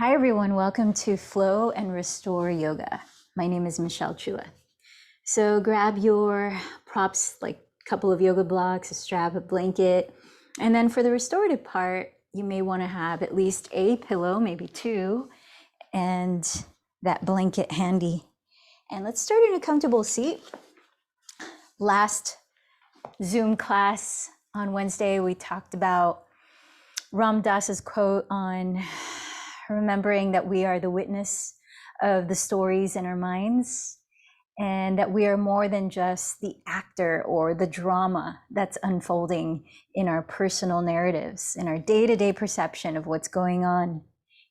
Hi everyone, welcome to Flow and Restore Yoga. My name is Michelle Chua. So grab your props, like a couple of yoga blocks, a strap, a blanket, and then for the restorative part, you may want to have at least a pillow, maybe two, and that blanket handy. And let's start in a comfortable seat. Last Zoom class on Wednesday, we talked about Ram Dass's quote on remembering that we are the witness of the stories in our minds and that we are more than just the actor or the drama that's unfolding in our personal narratives, in our day-to-day perception of what's going on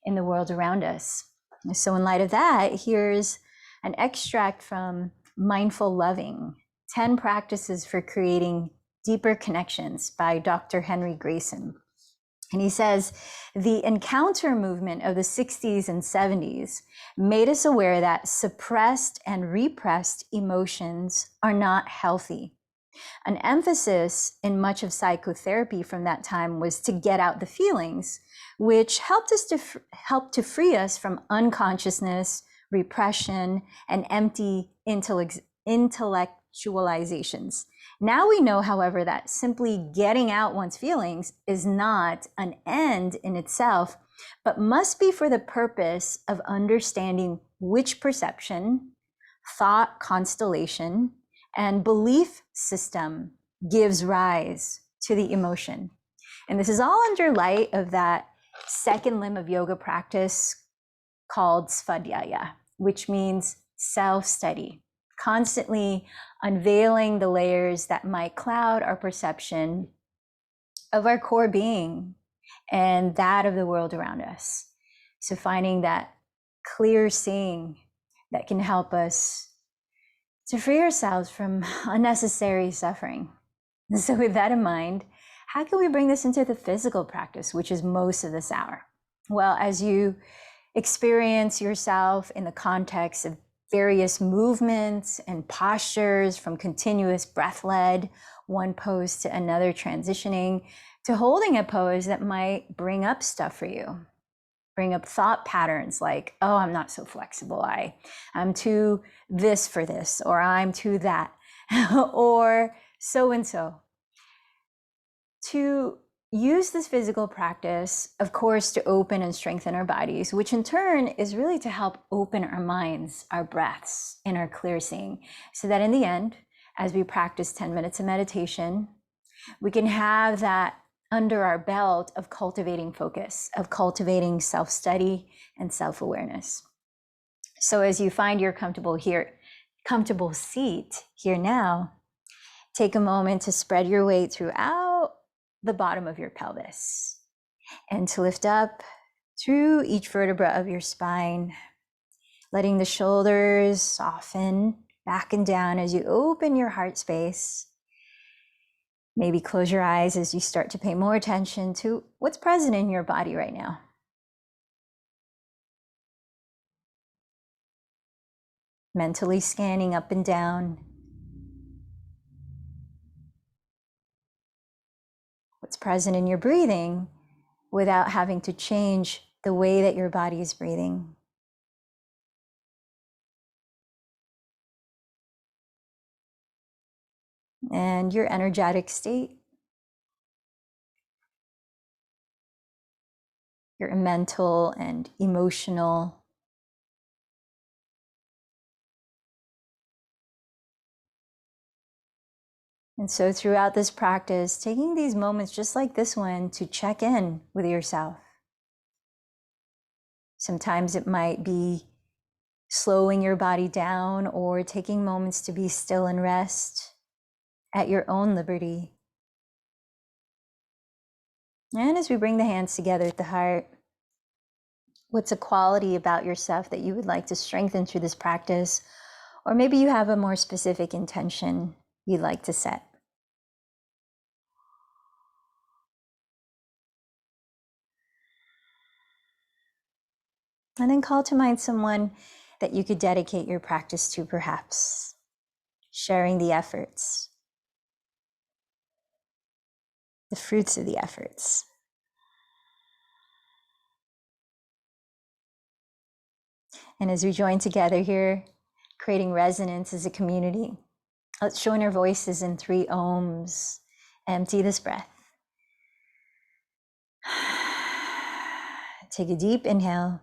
in the world around us. So in light of that, here's an extract from Mindful Loving, 10 Practices for Creating Deeper Connections by Dr. Henry Grayson. And he says, the encounter movement of the 60s and 70s made us aware that suppressed and repressed emotions are not healthy. An emphasis in much of psychotherapy from that time was to get out the feelings, which helped to free us from unconsciousness, repression, and empty intellectualizations. Now we know, however, that simply getting out one's feelings is not an end in itself, but must be for the purpose of understanding which perception, thought constellation, and belief system gives rise to the emotion. And this is all under light of that second limb of yoga practice called svadhyaya, which means self-study, constantly unveiling the layers that might cloud our perception of our core being and that of the world around us. So finding that clear seeing that can help us to free ourselves from unnecessary suffering. So with that in mind, how can we bring this into the physical practice, which is most of this hour? Well, as you experience yourself in the context of various movements and postures, from continuous breath-led, one pose to another, transitioning to holding a pose that might bring up stuff for you, bring up thought patterns like, oh, I'm not so flexible, I'm too this for this, or I'm too that, or so-and-so. To use this physical practice, of course, to open and strengthen our bodies, which in turn is really to help open our minds, our breaths, and our clear seeing, so that in the end, as we practice 10 minutes of meditation, we can have that under our belt of cultivating focus, of cultivating self-study and self-awareness. So as you find your comfortable seat here now, take a moment to spread your weight throughout the bottom of your pelvis and to lift up through each vertebra of your spine, letting the shoulders soften back and down as you open your heart space. Maybe close your eyes as you start to pay more attention to what's present in your body right now. Mentally scanning up and down. What's present in your breathing without having to change the way that your body is breathing. And your energetic state, your mental and emotional. And so throughout this practice, taking these moments just like this one to check in with yourself. Sometimes it might be slowing your body down or taking moments to be still and rest at your own liberty. And as we bring the hands together at the heart, what's a quality about yourself that you would like to strengthen through this practice? Or maybe you have a more specific intention you'd like to set. And then call to mind someone that you could dedicate your practice to, perhaps, sharing the efforts, the fruits of the efforts. And as we join together here, creating resonance as a community, let's join our voices in 3 ohms. Empty this breath. Take a deep inhale.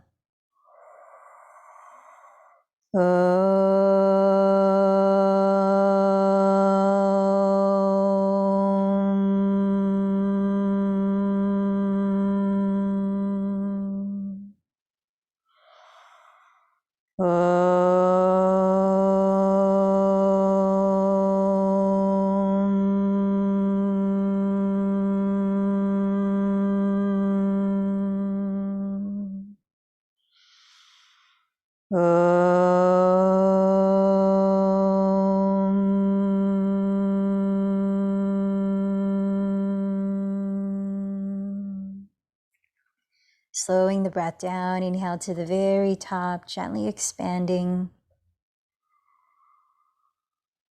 Slowing the breath down, inhale to the very top, gently expanding.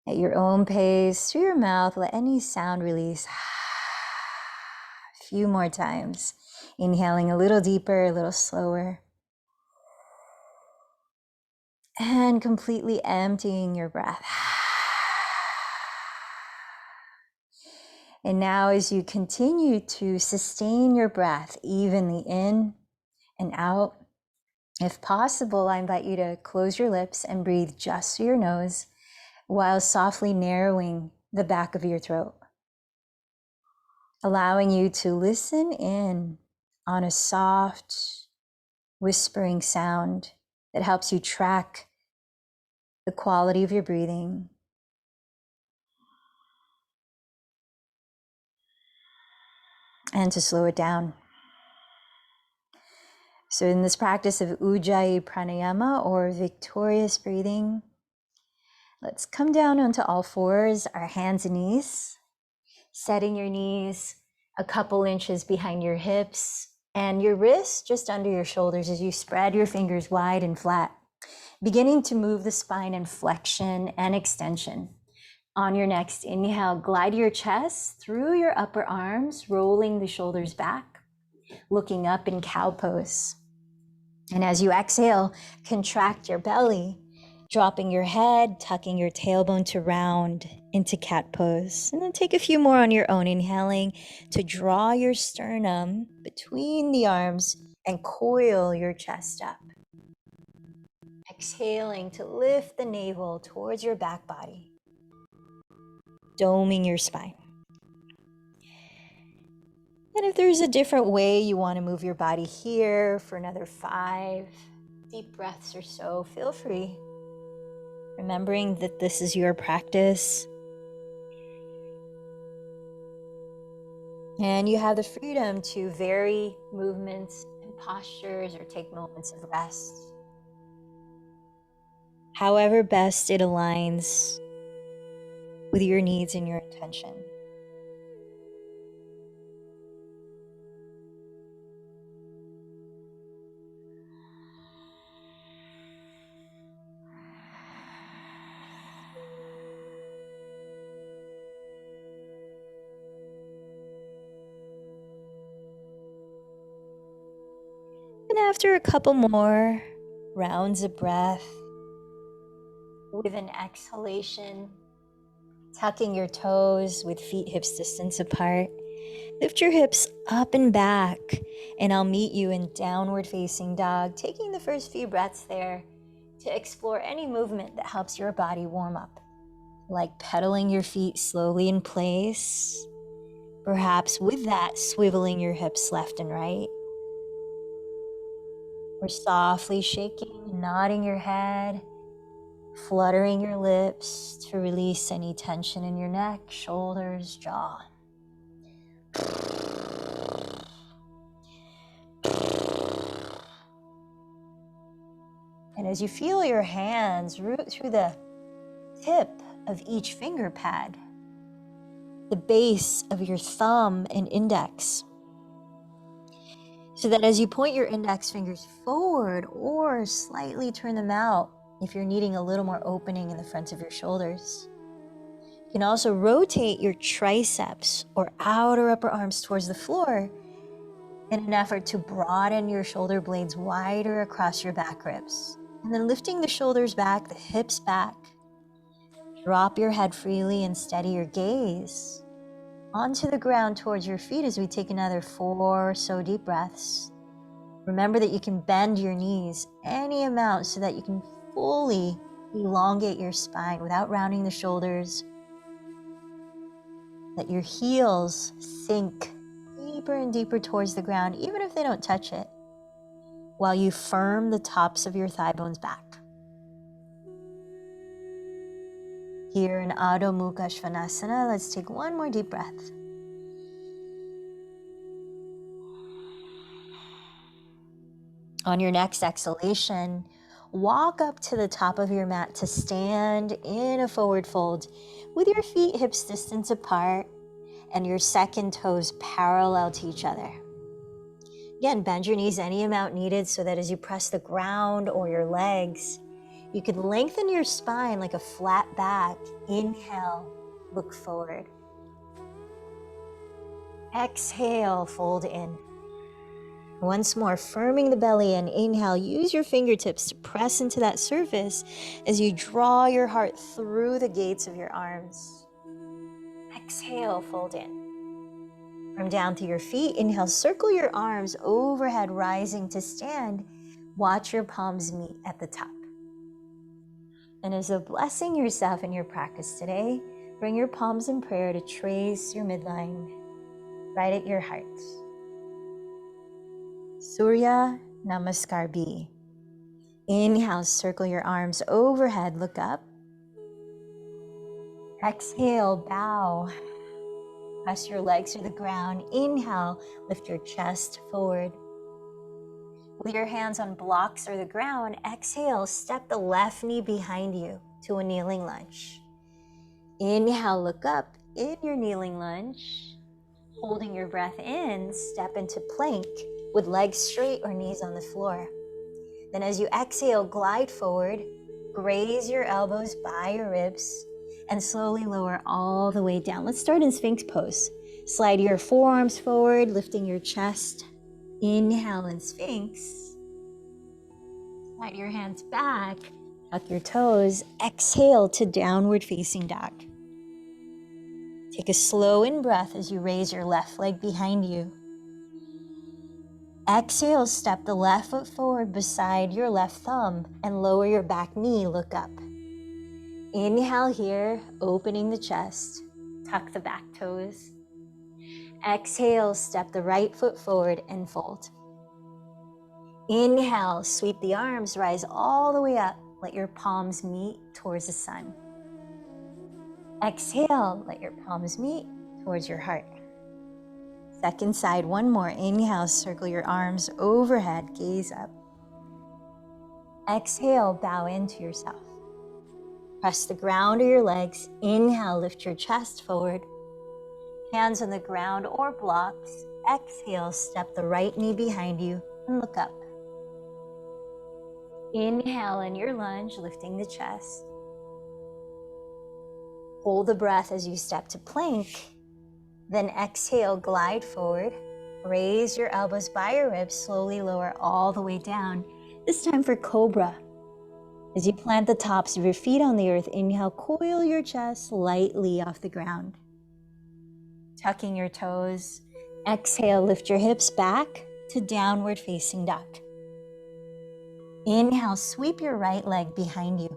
At your own pace, through your mouth, let any sound release. A few more times. Inhaling a little deeper, a little slower. And completely emptying your breath. And now as you continue to sustain your breath evenly in and out, if possible, I invite you to close your lips and breathe just through your nose while softly narrowing the back of your throat, allowing you to listen in on a soft, whispering sound that helps you track the quality of your breathing. And to slow it down. So in this practice of Ujjayi Pranayama, or victorious breathing, let's come down onto all fours, our hands and knees, setting your knees a couple inches behind your hips and your wrists just under your shoulders as you spread your fingers wide and flat, beginning to move the spine in flexion and extension. On your next inhale, glide your chest through your upper arms, rolling the shoulders back, looking up in cow pose. And as you exhale, contract your belly, dropping your head, tucking your tailbone to round into cat pose. And then take a few more on your own, inhaling to draw your sternum between the arms and coil your chest up. Exhaling to lift the navel towards your back body, doming your spine. And if there's a different way you want to move your body here for another 5 deep breaths or so, feel free. Remembering that this is your practice. And you have the freedom to vary movements and postures or take moments of rest. However best it aligns with your needs and your intention. And after a couple more rounds of breath, with an exhalation, tucking your toes with feet hips distance apart, lift your hips up and back, and I'll meet you in downward facing dog, taking the first few breaths there to explore any movement that helps your body warm up, like pedaling your feet slowly in place, perhaps with that swiveling your hips left and right, or softly shaking, nodding your head, fluttering your lips to release any tension in your neck, shoulders, jaw. And as you feel your hands root through the tip of each finger pad, the base of your thumb and index, so that as you point your index fingers forward or slightly turn them out, if you're needing a little more opening in the front of your shoulders, you can also rotate your triceps or outer upper arms towards the floor in an effort to broaden your shoulder blades wider across your back ribs. And then lifting the shoulders back, the hips back. Drop your head freely and steady your gaze onto the ground towards your feet as we take another 4 or so deep breaths. Remember that you can bend your knees any amount so that you can fully elongate your spine without rounding the shoulders. Let your heels sink deeper and deeper towards the ground, even if they don't touch it, while you firm the tops of your thigh bones back. Here in Adho Mukha Svanasana, let's take one more deep breath. On your next exhalation, walk up to the top of your mat to stand in a forward fold with your feet hips distance apart and your second toes parallel to each other. Again, bend your knees any amount needed so that as you press the ground or your legs, you can lengthen your spine like a flat back. Inhale, look forward. Exhale, fold in. Once more, firming the belly in. Inhale, use your fingertips to press into that surface as you draw your heart through the gates of your arms. Exhale, fold in. From down to your feet, inhale, circle your arms overhead, rising to stand. Watch your palms meet at the top. And as a blessing yourself in your practice today, bring your palms in prayer to trace your midline, right at your heart. Surya Namaskar B. Inhale, circle your arms overhead, look up. Exhale, bow. Press your legs to the ground. Inhale, lift your chest forward. With your hands on blocks or the ground, exhale, step the left knee behind you to a kneeling lunge. Inhale, look up in your kneeling lunge. Holding your breath in, step into plank with legs straight or knees on the floor. Then as you exhale, glide forward, graze your elbows by your ribs, and slowly lower all the way down. Let's start in Sphinx pose. Slide your forearms forward, lifting your chest. Inhale in Sphinx. Slide your hands back, tuck your toes. Exhale to downward facing dog. Take a slow in breath as you raise your left leg behind you. Exhale, step the left foot forward beside your left thumb and lower your back knee, look up. Inhale here, opening the chest, tuck the back toes. Exhale, step the right foot forward and fold. Inhale, sweep the arms, rise all the way up. Let your palms meet towards the sun. Exhale, let your palms meet towards your heart. Second side, one more. Inhale, circle your arms overhead, gaze up. Exhale, bow into yourself. Press the ground or your legs. Inhale, lift your chest forward. Hands on the ground or blocks. Exhale, step the right knee behind you and look up. Inhale in your lunge, lifting the chest. Hold the breath as you step to plank. Then exhale, glide forward. Raise your elbows by your ribs, slowly lower all the way down. This time for Cobra. As you plant the tops of your feet on the earth, inhale, coil your chest lightly off the ground. Tucking your toes. Exhale, lift your hips back to downward facing dog. Inhale, sweep your right leg behind you.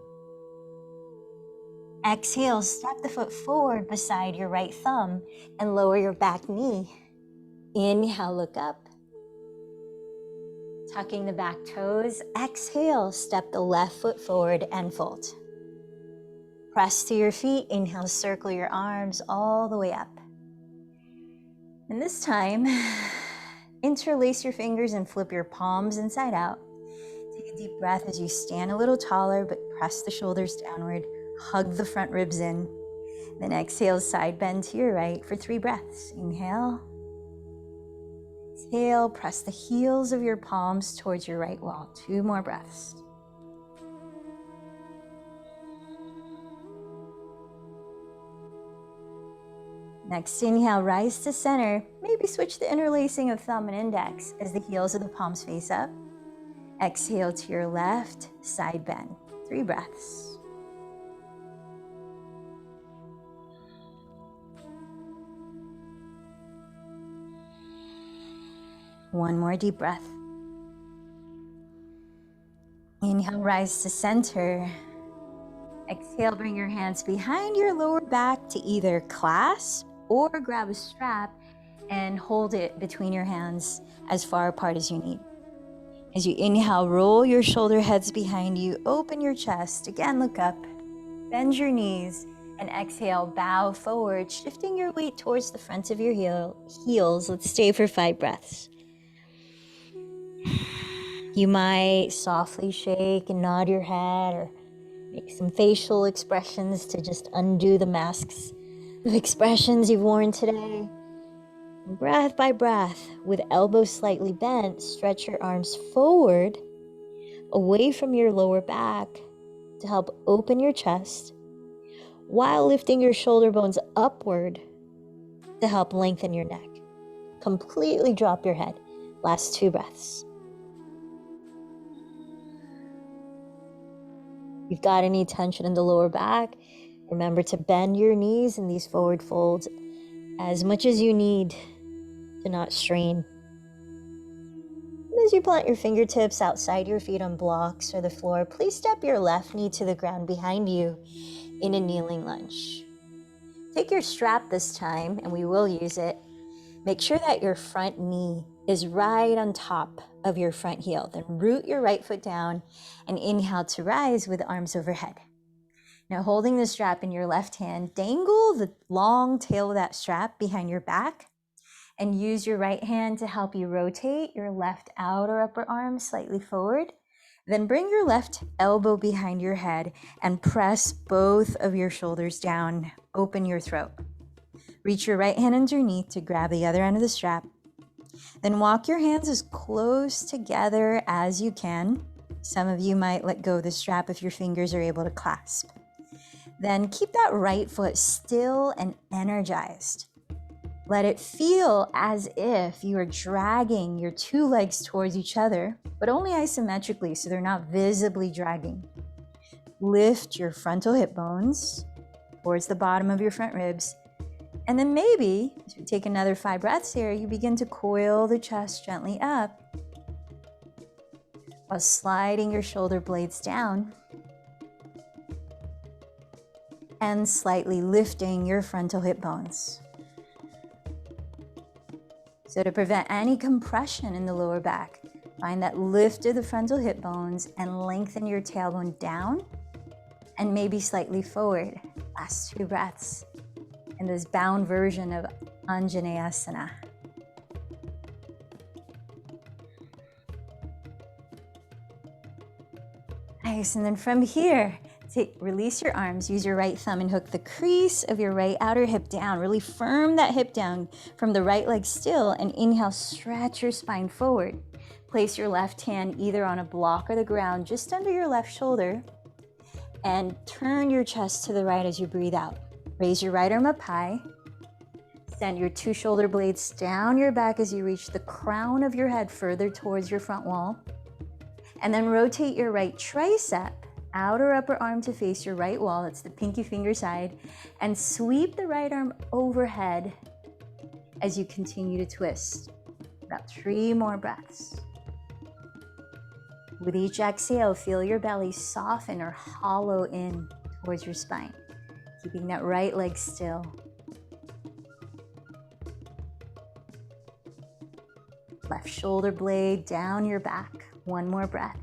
Exhale, step the foot forward beside your right thumb and lower your back knee. Inhale, look up. Tucking the back toes. Exhale, step the left foot forward and fold. Press to your feet. Inhale, circle your arms all the way up. And this time, interlace your fingers and flip your palms inside out. Take a deep breath as you stand a little taller, but press the shoulders downward. Hug the front ribs in. Then exhale, side bend to your right for 3 breaths. Inhale. Exhale, press the heels of your palms towards your right wall. 2 more breaths. Next, inhale, rise to center. Maybe switch the interlacing of thumb and index as the heels of the palms face up. Exhale to your left, side bend. 3 breaths. One more deep breath. Inhale, rise to center. Exhale, bring your hands behind your lower back to either clasp or grab a strap and hold it between your hands as far apart as you need. As you inhale, roll your shoulder heads behind you, open your chest. Again, look up, bend your knees, and exhale, bow forward, shifting your weight towards the front of your heels. Let's stay for 5 breaths. You might softly shake and nod your head or make some facial expressions to just undo the masks of expressions you've worn today. And breath by breath, with elbows slightly bent, stretch your arms forward, away from your lower back to help open your chest, while lifting your shoulder bones upward to help lengthen your neck. Completely drop your head. Last 2 breaths. If you've got any tension in the lower back, remember to bend your knees in these forward folds as much as you need to not strain. As you plant your fingertips outside your feet on blocks or the floor, please step your left knee to the ground behind you in a kneeling lunge. Take your strap this time, and we will use it. Make sure that your front knee is right on top of your front heel. Then root your right foot down and inhale to rise with arms overhead. Now, holding the strap in your left hand, dangle the long tail of that strap behind your back and use your right hand to help you rotate your left outer upper arm slightly forward. Then bring your left elbow behind your head and press both of your shoulders down. Open your throat. Reach your right hand underneath to grab the other end of the strap. Then walk your hands as close together as you can. Some of you might let go of the strap if your fingers are able to clasp. Then keep that right foot still and energized. Let it feel as if you are dragging your 2 legs towards each other, but only isometrically, so they're not visibly dragging. Lift your frontal hip bones towards the bottom of your front ribs. And then maybe, as we take another 5 breaths here, you begin to coil the chest gently up while sliding your shoulder blades down and slightly lifting your frontal hip bones. So to prevent any compression in the lower back, find that lift of the frontal hip bones and lengthen your tailbone down and maybe slightly forward. Last 2 breaths in this bound version of Anjaneyasana. Nice, and then from here, release your arms, use your right thumb and hook the crease of your right outer hip down. Really firm that hip down from the right leg still, and inhale, stretch your spine forward. Place your left hand either on a block or the ground just under your left shoulder, and turn your chest to the right as you breathe out. Raise your right arm up high. Send your 2 shoulder blades down your back as you reach the crown of your head further towards your front wall. And then rotate your right tricep, outer upper arm to face your right wall. That's the pinky finger side. And sweep the right arm overhead as you continue to twist. About 3 more breaths. With each exhale, feel your belly soften or hollow in towards your spine, keeping that right leg still. Left shoulder blade down your back. 1 more breath.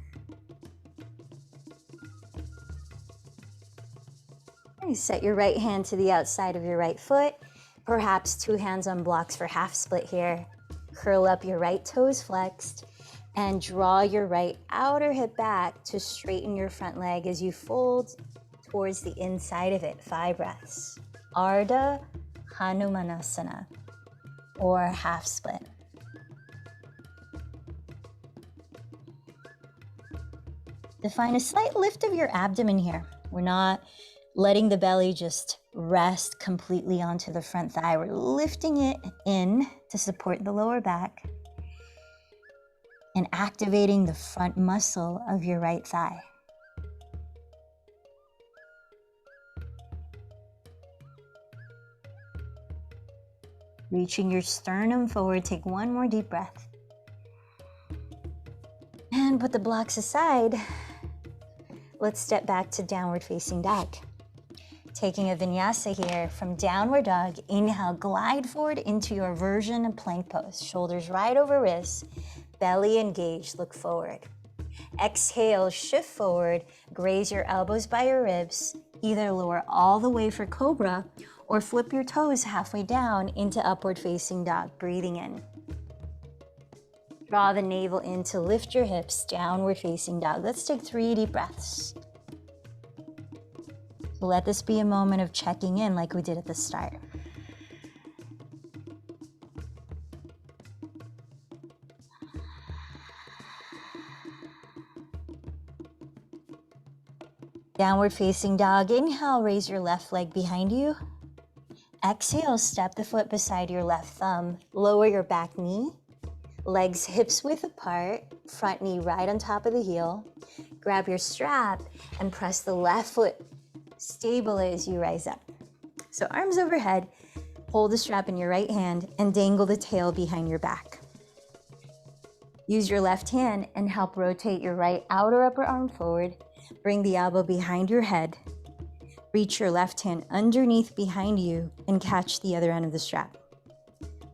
And you set your right hand to the outside of your right foot, perhaps 2 hands on blocks for half split here. Curl up your right toes flexed and draw your right outer hip back to straighten your front leg as you fold towards the inside of it. 5 breaths. Ardha Hanumanasana, or half split. Define a slight lift of your abdomen here. We're not letting the belly just rest completely onto the front thigh. We're lifting it in to support the lower back. and activating the front muscle of your right thigh. Reaching your sternum forward, take one more deep breath. And put the blocks aside. Let's step back to downward facing dog. Taking a vinyasa here from downward dog, inhale, glide forward into your version of plank pose. Shoulders right over wrists, belly engaged, look forward. Exhale, shift forward, graze your elbows by your ribs, either lower all the way for cobra or flip your toes halfway down into upward facing dog, breathing in. Draw the navel in to lift your hips, downward facing dog. Let's take 3 deep breaths. So let this be a moment of checking in like we did at the start. Downward facing dog. Inhale, raise your left leg behind you. Exhale, step the foot beside your left thumb. Lower your back knee. Legs hips width apart, front knee right on top of the heel. Grab your strap and press the left foot stable as you rise up. So arms overhead, hold the strap in your right hand and dangle the tail behind your back. Use your left hand and help rotate your right outer upper arm forward. Bring the elbow behind your head. Reach your left hand underneath behind you and catch the other end of the strap.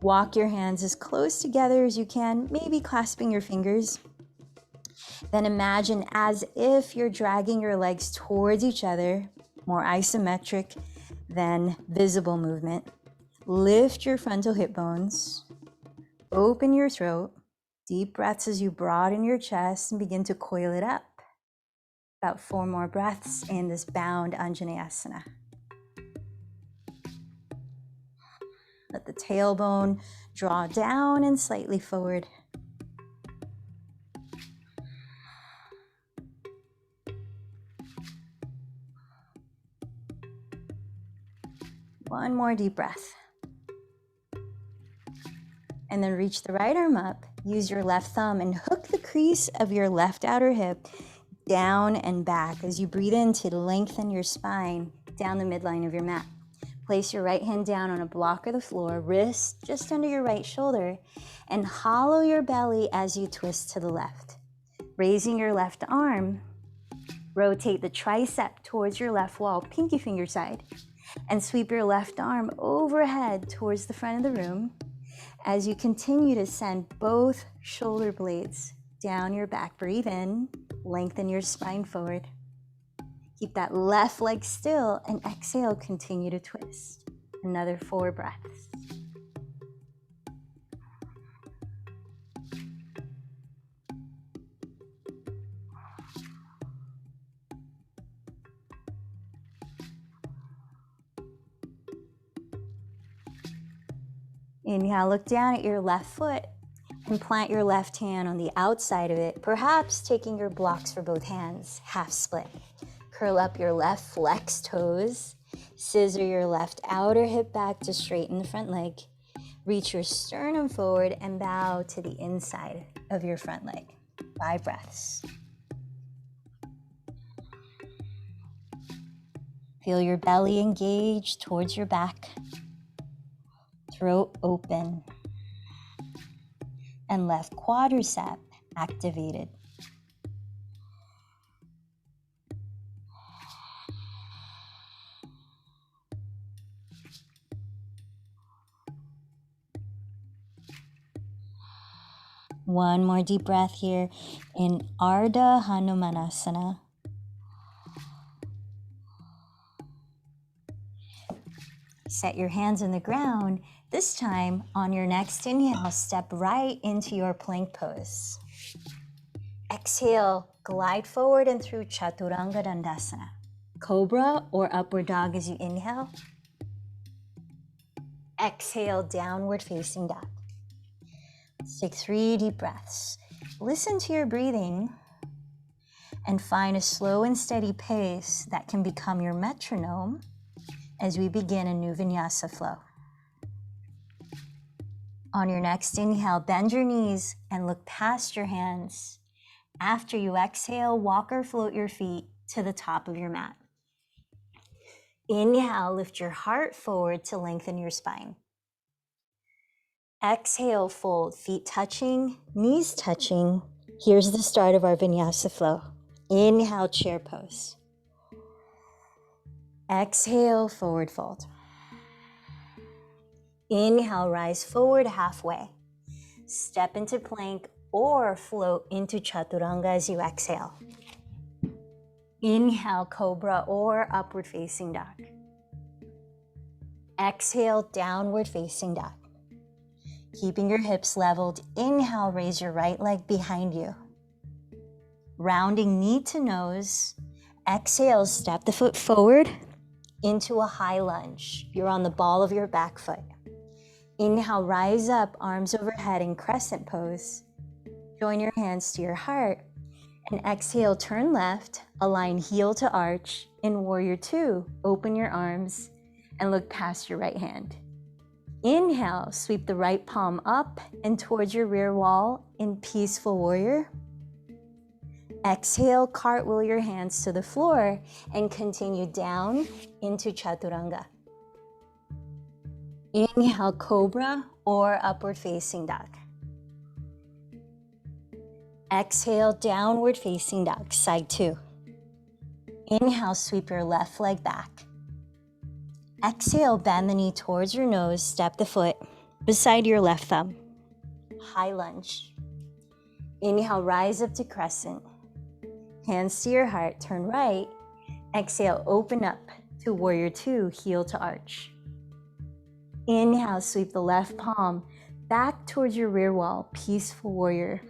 Walk your hands as close together as you can, maybe clasping your fingers. Then imagine as if you're dragging your legs towards each other, more isometric than visible movement. Lift your frontal hip bones, open your throat, deep breaths as you broaden your chest and begin to coil it up. About 4 more breaths in this bound Anjaneyasana. Let the tailbone draw down and slightly forward. One more deep breath. And then reach the right arm up. Use your left thumb and hook the crease of your left outer hip down and back as you breathe in to lengthen your spine down the midline of your mat. Place your right hand down on a block of the floor, wrist just under your right shoulder, and hollow your belly as you twist to the left. Raising your left arm, rotate the tricep towards your left wall, pinky finger side, and sweep your left arm overhead towards the front of the room as you continue to send both shoulder blades down your back. Breathe in, lengthen your spine forward. Keep that left leg still and exhale, continue to twist. Another 4 breaths. Inhale, look down at your left foot and plant your left hand on the outside of it, perhaps taking your blocks for both hands, half split. Curl up your left flex toes, scissor your left outer hip back to straighten the front leg. Reach your sternum forward and bow to the inside of your front leg. 5 breaths. Feel your belly engage towards your back, throat open, and left quadricep activated. One more deep breath here in Ardha Hanumanasana. Set your hands on the ground. This time, on your next inhale, step right into your plank pose. Exhale, glide forward and through Chaturanga Dandasana. Cobra or upward dog as you inhale. Exhale, downward facing dog. Let's take 3 deep breaths. Listen to your breathing and find a slow and steady pace that can become your metronome as we begin a new vinyasa flow. On your next inhale, bend your knees and look past your hands. After you exhale, walk or float your feet to the top of your mat. Inhale, lift your heart forward to lengthen your spine. Exhale, fold, feet touching, knees touching. Here's the start of our vinyasa flow. Inhale, chair pose. Exhale, forward fold. Inhale, rise forward halfway. Step into plank or float into chaturanga as you exhale. Inhale, cobra or upward facing dog. Exhale, downward facing dog. Keeping your hips leveled, inhale, raise your right leg behind you. Rounding knee to nose. Exhale, step the foot forward into a high lunge. You're on the ball of your back foot. Inhale, rise up, arms overhead in crescent pose. Join your hands to your heart. And exhale, turn left, align heel to arch. In warrior two, open your arms and look past your right hand. Inhale, sweep the right palm up and towards your rear wall in peaceful warrior. Exhale, cartwheel your hands to the floor and continue down into chaturanga. Inhale, cobra or upward facing dog. Exhale, downward facing dog, side two. Inhale, sweep your left leg back. Exhale, bend the knee towards your nose, step the foot beside your left thumb. High lunge. Inhale, rise up to crescent. Hands to your heart, turn right. Exhale, open up to warrior two, heel to arch. Inhale, sweep the left palm back towards your rear wall, peaceful warrior.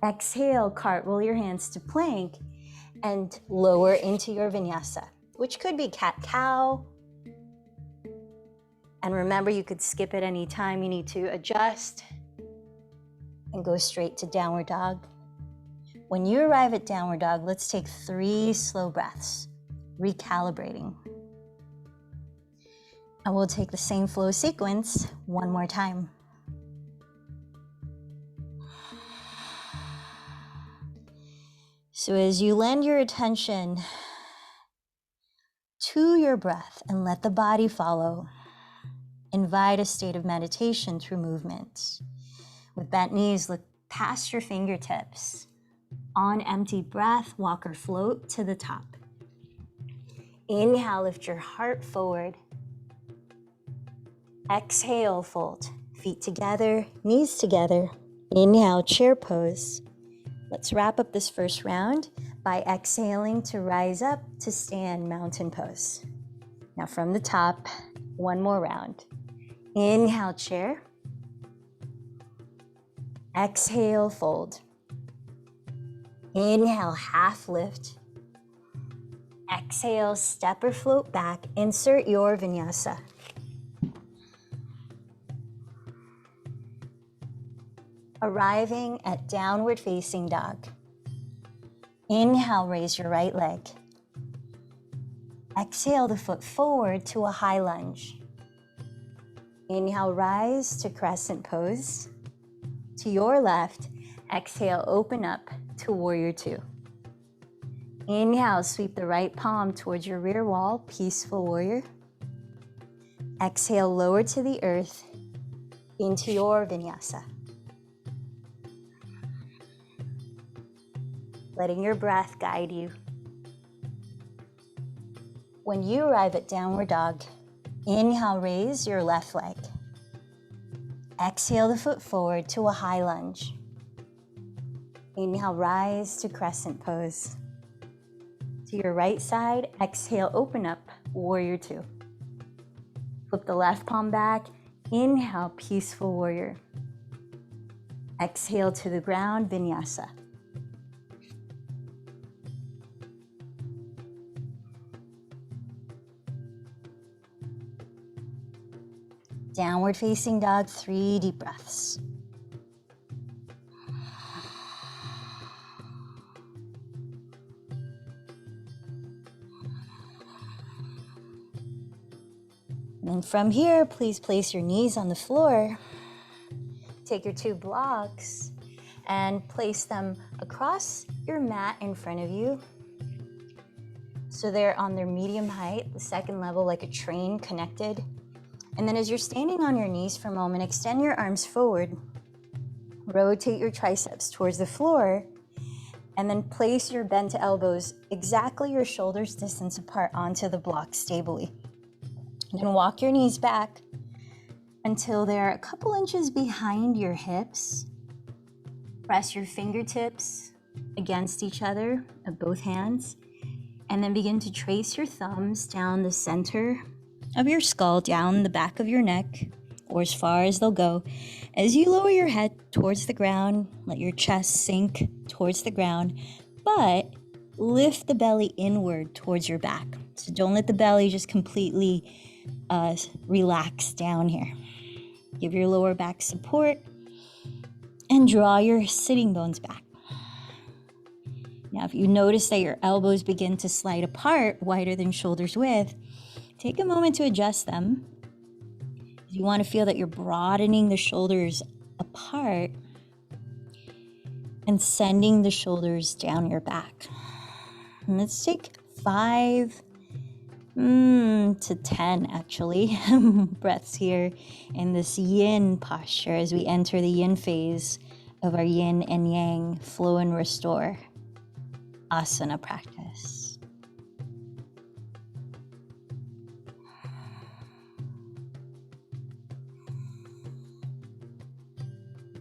Exhale, cartwheel your hands to plank and lower into your vinyasa, which could be cat-cow. And remember, you could skip at any time you need to adjust and go straight to downward dog. When you arrive at downward dog, let's take 3 slow breaths, recalibrating. And we'll take the same flow sequence one more time. So as you lend your attention to your breath and let the body follow, invite a state of meditation through movement. With bent knees, look past your fingertips. On empty breath, walk or float to the top. Inhale, lift your heart forward. Exhale, fold. Feet together, knees together. Inhale, chair pose. Let's wrap up this first round by exhaling to rise up to stand mountain pose. Now from the top, one more round. Inhale, chair. Exhale, fold. Inhale, half lift. Exhale, step or float back. Insert your vinyasa. Arriving at downward facing dog. Inhale, raise your right leg. Exhale the foot forward to a high lunge. Inhale, rise to crescent pose. To your left, exhale, open up to warrior two. Inhale, sweep the right palm towards your rear wall, peaceful warrior. Exhale, lower to the earth into your vinyasa. Letting your breath guide you. When you arrive at downward dog, inhale, raise your left leg. Exhale the foot forward to a high lunge. Inhale, rise to crescent pose. To your right side, exhale, open up, warrior two. Flip the left palm back, inhale, peaceful warrior. Exhale to the ground, vinyasa. Downward facing dog, 3 deep breaths. And from here, please place your knees on the floor take your 2 blocks and place them across your mat in front of you. So they're on their medium height, the second level, like a train connected. And then as you're standing on your knees for a moment, extend your arms forward, rotate your triceps towards the floor, and then place your bent elbows exactly your shoulders distance apart onto the block stably. And then walk your knees back until they're a couple inches behind your hips. Press your fingertips against each other of both hands, and then begin to trace your thumbs down the center of your skull, down the back of your neck, or as far as they'll go. As you lower your head towards the ground, let your chest sink towards the ground, but lift the belly inward towards your back. So don't let the belly just completely relax down here. Give your lower back support and draw your sitting bones back. Now, if you notice that your elbows begin to slide apart, wider than shoulders width, take a moment to adjust them. You want to feel that you're broadening the shoulders apart and sending the shoulders down your back. And let's take 5 to 10 actually breaths here in this yin posture as we enter the yin phase of our yin and yang flow and restore asana practice.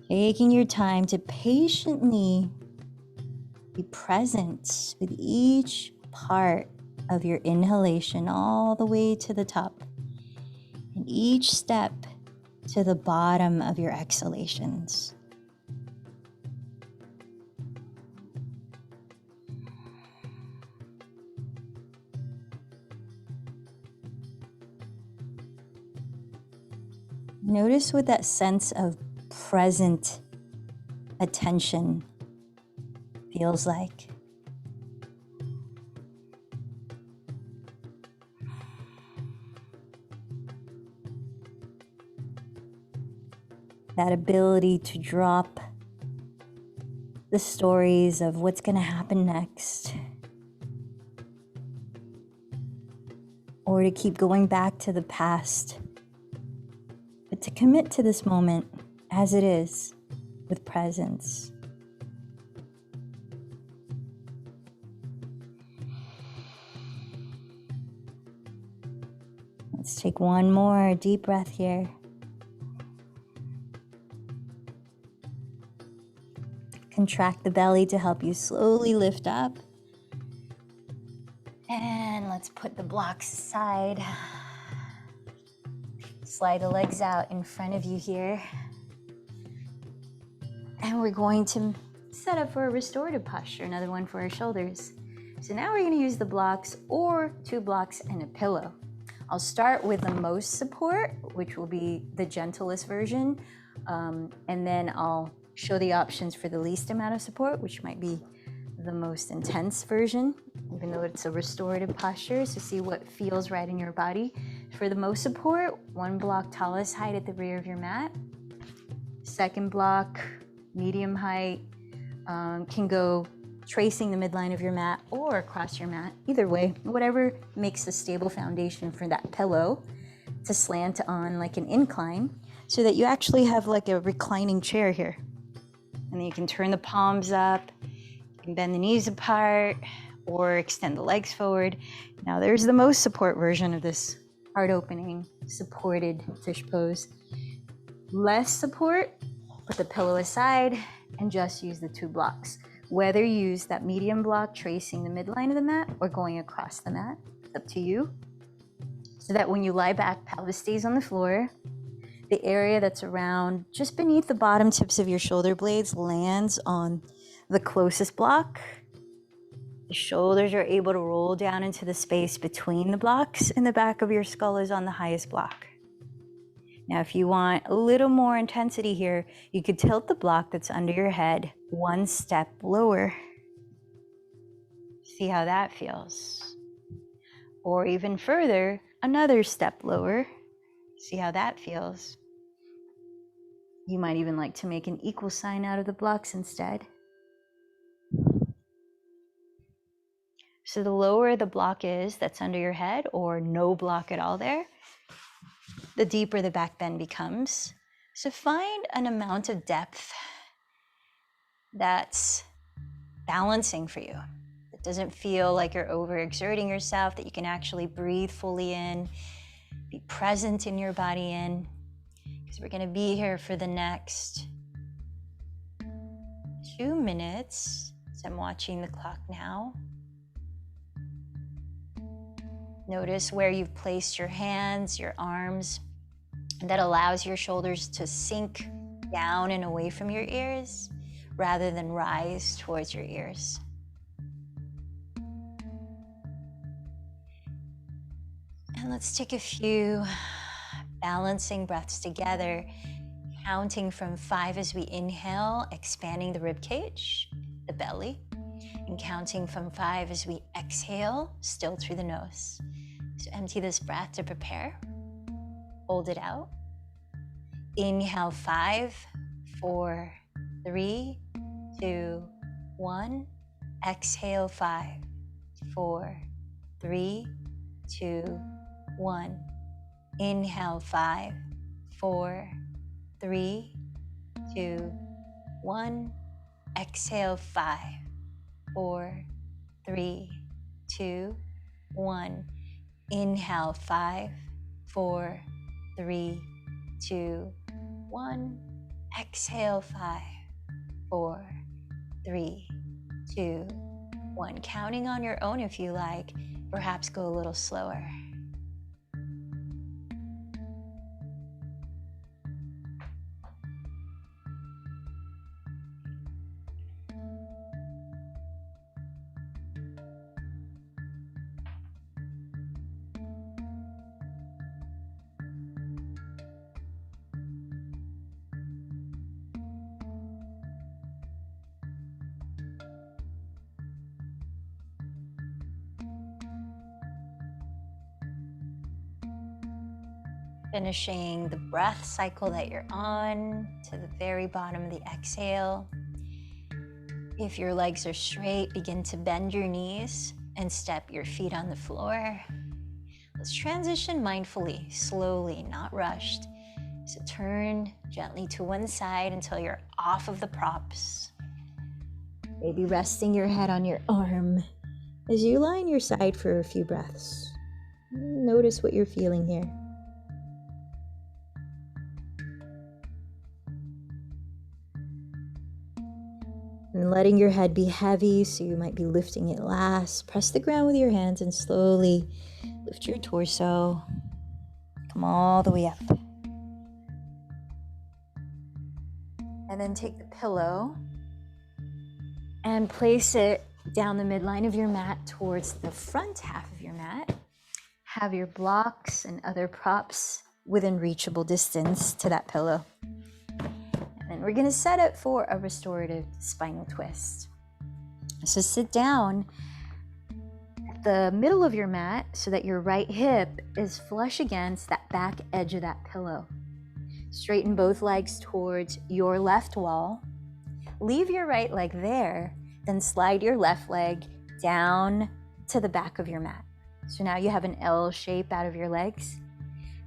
Taking your time to patiently be present with each part of your inhalation all the way to the top, and each step to the bottom of your exhalations. Notice what that sense of present attention feels like. That ability to drop the stories of what's going to happen next, or to keep going back to the past, but to commit to this moment as it is with presence. Let's take one more deep breath here. Contract the belly to help you slowly lift up. And let's put the blocks aside. Slide the legs out in front of you here. And we're going to set up for a restorative posture, another one for our shoulders. So now we're going to use the blocks or 2 blocks and a pillow. I'll start with the most support, which will be the gentlest version, and then I'll show the options for the least amount of support, which might be the most intense version, even though it's a restorative posture, so see what feels right in your body. For the most support, 1 block tallest height at the rear of your mat. 2nd block, medium height, can go tracing the midline of your mat or across your mat. Either way, whatever makes a stable foundation for that pillow to slant on like an incline, so that you actually have like a reclining chair here. And then you can turn the palms up, you can bend the knees apart, or extend the legs forward. Now there's the most support version of this heart opening supported fish pose. Less support, put the pillow aside and just use the 2 blocks. Whether you use that medium block tracing the midline of the mat or going across the mat, it's up to you. So that when you lie back, pelvis stays on the floor. The area that's around just beneath the bottom tips of your shoulder blades lands on the closest block. The shoulders are able to roll down into the space between the blocks, and the back of your skull is on the highest block. Now, if you want a little more intensity here, you could tilt the block that's under your head 1 step lower. See how that feels. Or even further, another step lower. See how that feels. You might even like to make an equal sign out of the blocks instead. So the lower the block is that's under your head, or no block at all there, the deeper the back bend becomes. So find an amount of depth that's balancing for you. It doesn't feel like you're overexerting yourself, that you can actually breathe fully in, be present in your body in, because we're going to be here for the next 2 minutes. So I'm watching the clock now. Notice where you've placed your hands, your arms, and that allows your shoulders to sink down and away from your ears rather than rise towards your ears. And let's take a few balancing breaths together, counting from 5 as we inhale, expanding the rib cage, the belly, and counting from 5 as we exhale, still through the nose. So empty this breath to prepare. Hold it out. Inhale 5, 4, 3, 2, 1. Exhale 5, 4, 3, 2, 1. Inhale 5, 4, 3, 2, 1. Exhale 5, 4, 3, 2, 1. Inhale 5, 4, 3, 2, 1. Exhale 5, 4, 3, 2, 1. Counting on your own if you like, perhaps go a little slower. Finishing the breath cycle that you're on to the very bottom of the exhale. If your legs are straight, begin to bend your knees and step your feet on the floor. Let's transition mindfully, slowly, not rushed. So turn gently to one side until you're off of the props. Maybe resting your head on your arm as you lie on your side for a few breaths. Notice what you're feeling here. And letting your head be heavy, so you might be lifting it last. Press the ground with your hands and slowly lift your torso. Come all the way up. And then take the pillow and place it down the midline of your mat towards the front half of your mat. Have your blocks and other props within reachable distance to that pillow. And we're going to set it for a restorative spinal twist. So sit down at the middle of your mat so that your right hip is flush against that back edge of that pillow. Straighten both legs towards your left wall. Leave your right leg there, then slide your left leg down to the back of your mat. So now you have an L shape out of your legs.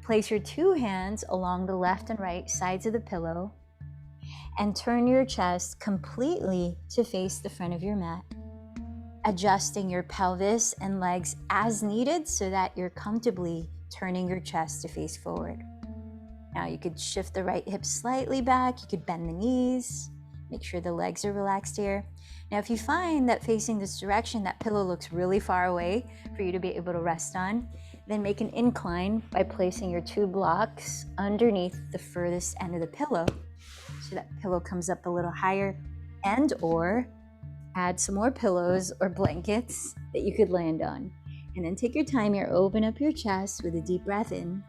Place your 2 hands along the left and right sides of the pillow and turn your chest completely to face the front of your mat, adjusting your pelvis and legs as needed so that you're comfortably turning your chest to face forward. Now you could shift the right hip slightly back, you could bend the knees, make sure the legs are relaxed here. Now if you find that facing this direction, that pillow looks really far away for you to be able to rest on, then make an incline by placing your 2 blocks underneath the furthest end of the pillow. So that pillow comes up a little higher, and or add some more pillows or blankets that you could land on. And then take your time here, open up your chest with a deep breath in,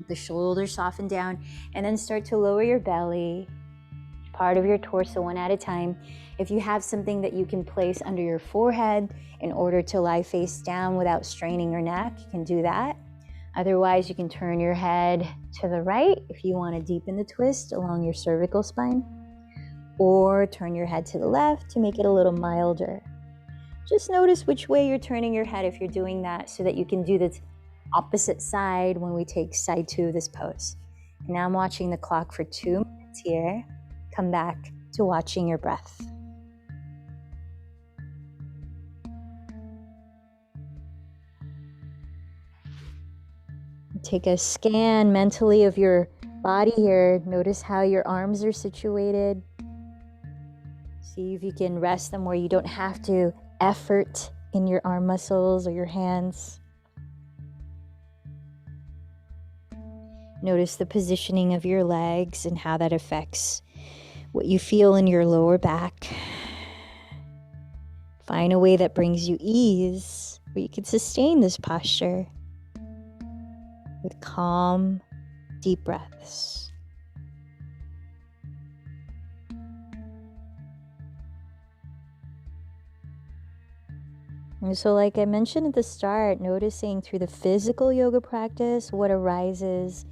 the shoulders soften down, and then start to lower your belly, part of your torso one at a time. If you have something that you can place under your forehead in order to lie face down without straining your neck, you can do that. Otherwise, you can turn your head to the right if you want to deepen the twist along your cervical spine, or turn your head to the left to make it a little milder. Just notice which way you're turning your head if you're doing that, so that you can do the opposite side when we take side 2 of this pose. Now I'm watching the clock for 2 minutes here. Come back to watching your breath. Take a scan mentally of your body here. Notice how your arms are situated. See if you can rest them where you don't have to effort in your arm muscles or your hands. Notice the positioning of your legs and how that affects what you feel in your lower back. Find a way that brings you ease, where you can sustain this posture with calm, deep breaths. And so, like I mentioned at the start, noticing through the physical yoga practice what arises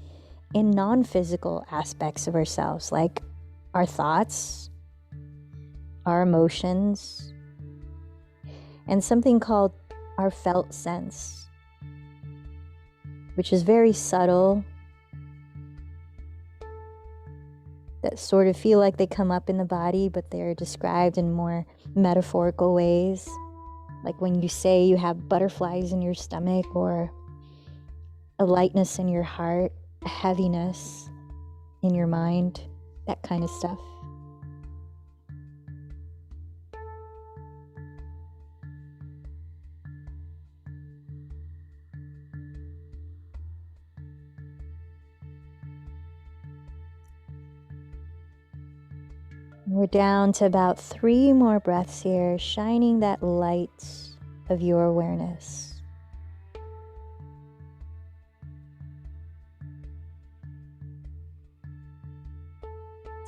in non-physical aspects of ourselves, like our thoughts, our emotions, and something called our felt sense, which is very subtle, that sort of feel like they come up in the body, but they're described in more metaphorical ways. Like when you say you have butterflies in your stomach, or a lightness in your heart, a heaviness in your mind, that kind of stuff. We're down to about 3 more breaths here, shining that light of your awareness.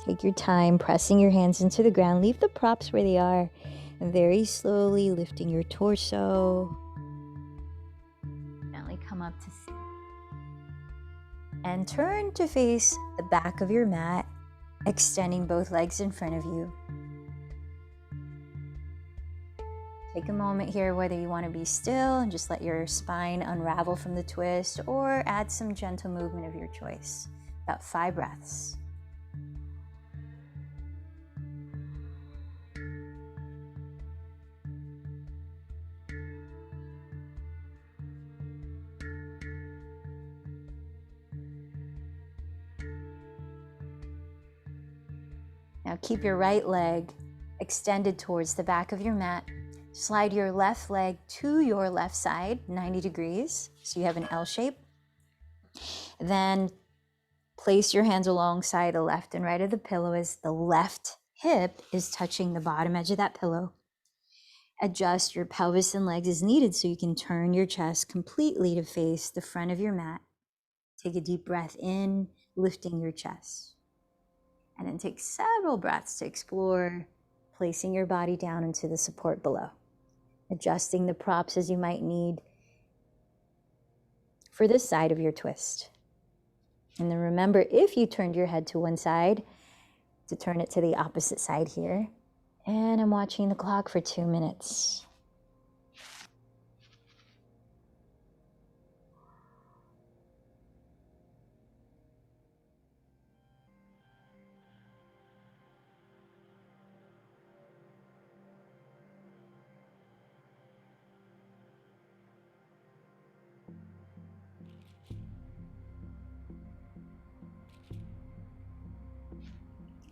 Take your time pressing your hands into the ground. Leave the props where they are, and very slowly lifting your torso. Gently come up to sit. And turn to face the back of your mat, extending both legs in front of you. Take a moment here, whether you want to be still and just let your spine unravel from the twist, or add some gentle movement of your choice. About 5 breaths. Now keep your right leg extended towards the back of your mat. Slide your left leg to your left side, 90 degrees, so you have an L shape. Then place your hands alongside the left and right of the pillow as the left hip is touching the bottom edge of that pillow. Adjust your pelvis and legs as needed so you can turn your chest completely to face the front of your mat. Take a deep breath in, lifting your chest. And then take several breaths to explore placing your body down into the support below. Adjusting the props as you might need for this side of your twist. And then remember, if you turned your head to one side, to turn it to the opposite side here. And I'm watching the clock for 2 minutes.